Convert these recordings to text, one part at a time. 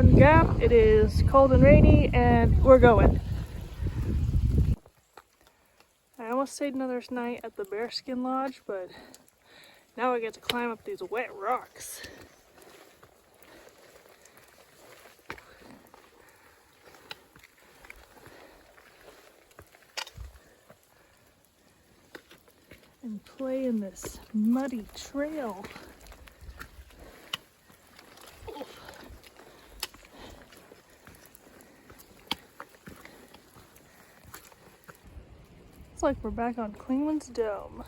Newfound Gap. It is cold and rainy and we're going. I almost stayed another night at the Bearskin Lodge, but now I get to climb up these wet rocks. And play in this muddy trail. It's like we're back on Clingman's Dome.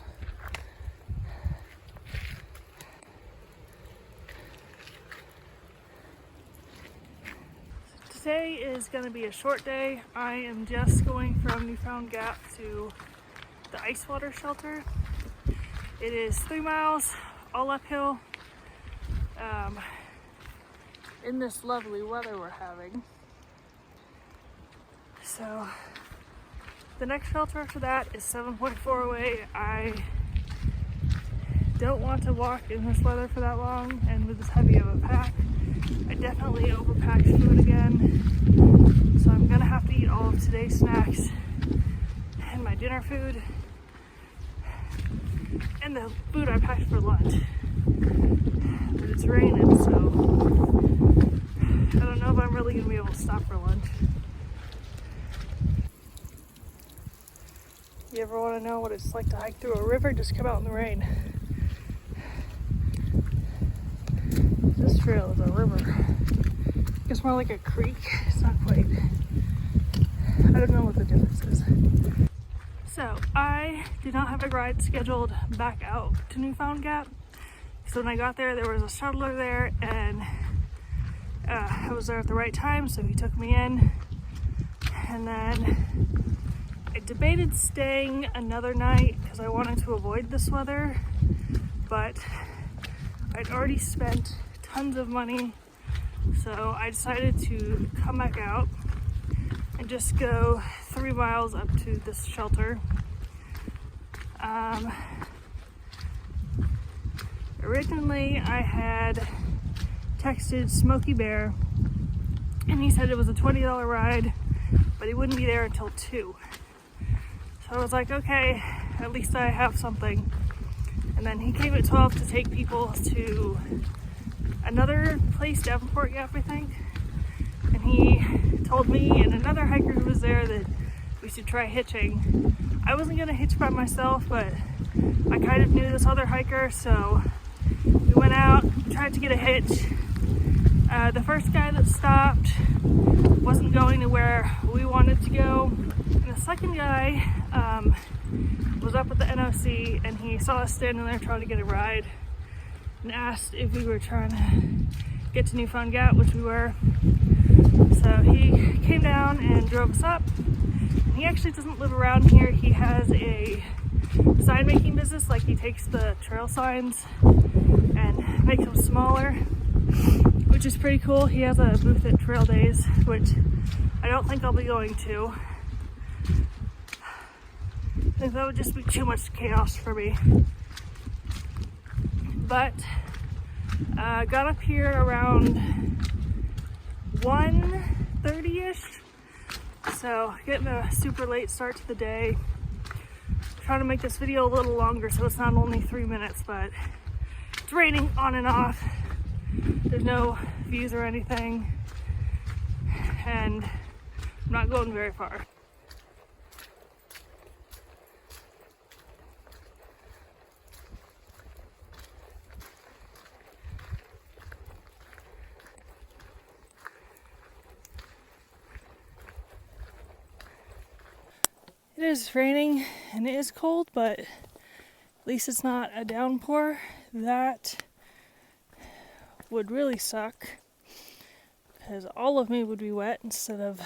Today is going to be a short day. I am just going from Newfound Gap to the Icewater shelter. It is 3 miles, all uphill, in this lovely weather we're having. So the next shelter after that is 7.4 away. I don't want to walk in this weather for that long, and with this heavy of a pack, I definitely overpacked food again. So I'm gonna have to eat all of today's snacks and my dinner food and the food I packed for lunch. But it's raining, so I don't know if I'm really gonna be able to stop for lunch. You ever want to know what it's like to hike through a river? Just come out in the rain. This trail is a river. It's more like a creek. It's not quite. I don't know what the difference is. So I did not have a ride scheduled back out to Newfound Gap. So when I got there, there was a shuttler there, and I was there at the right time, so he took me in. And then I debated staying another night because I wanted to avoid this weather, but I'd already spent tons of money, so I decided to come back out and just go 3 miles up to this shelter. Originally I had texted Smokey Bear and he said it was a $20 ride, but he wouldn't be there until 2. So I was like, okay, at least I have something. And then he came at 12 to take people to another place, Davenport Gap, I think. And he told me and another hiker who was there that we should try hitching. I wasn't gonna hitch by myself, but I kind of knew this other hiker, so we went out, tried to get a hitch. The first guy that stopped wasn't going to where we wanted to go. And the second guy was up at the NOC, and he saw us standing there trying to get a ride and asked if we were trying to get to Newfound Gap, which we were. So he came down and drove us up. He actually doesn't live around here. He has a sign making business, like he takes the trail signs and makes them smaller, which is pretty cool. He has a booth at Trail Days, which I don't think I'll be going to. I think that would just be too much chaos for me. But got up here around 1:30ish. So getting a super late start to the day. Trying to make this video a little longer so it's not only 3 minutes, but it's raining on and off. There's no views or anything, and I'm not going very far. It is raining and it is cold, but at least it's not a downpour. That would really suck because all of me would be wet instead of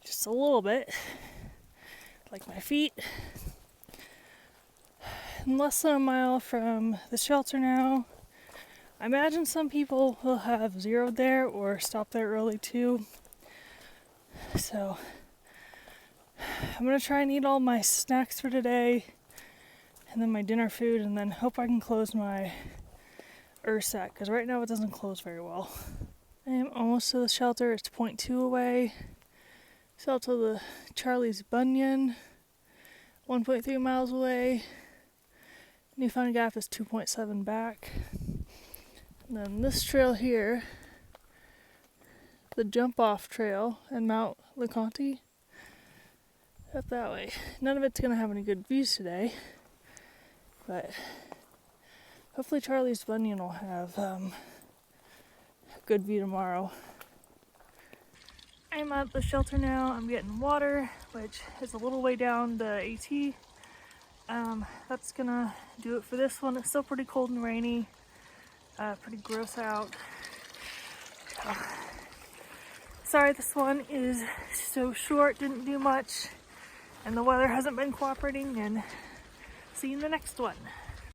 just a little bit, like my feet. I'm less than a mile from the shelter now. I imagine some people will have zeroed there or stopped there early too. So I'm gonna try and eat all my snacks for today and then my dinner food, and then hope I can close my set, because right now it doesn't close very well. I am almost to the shelter. It's 0.2 away. Still to the Charlie's Bunyan, 1.3 miles away. Newfound Gap is 2.7 back. And then this trail here, the jump off trail and Mount LeConte, up that way. None of it's gonna have any good views today, but hopefully Charlie's Bunyan will have a good view tomorrow. I'm at the shelter now. I'm getting water, which is a little way down the AT. That's gonna do it for this one. It's still pretty cold and rainy, pretty gross out. Sorry this one is so short, didn't do much, and the weather hasn't been cooperating, and see you in the next one.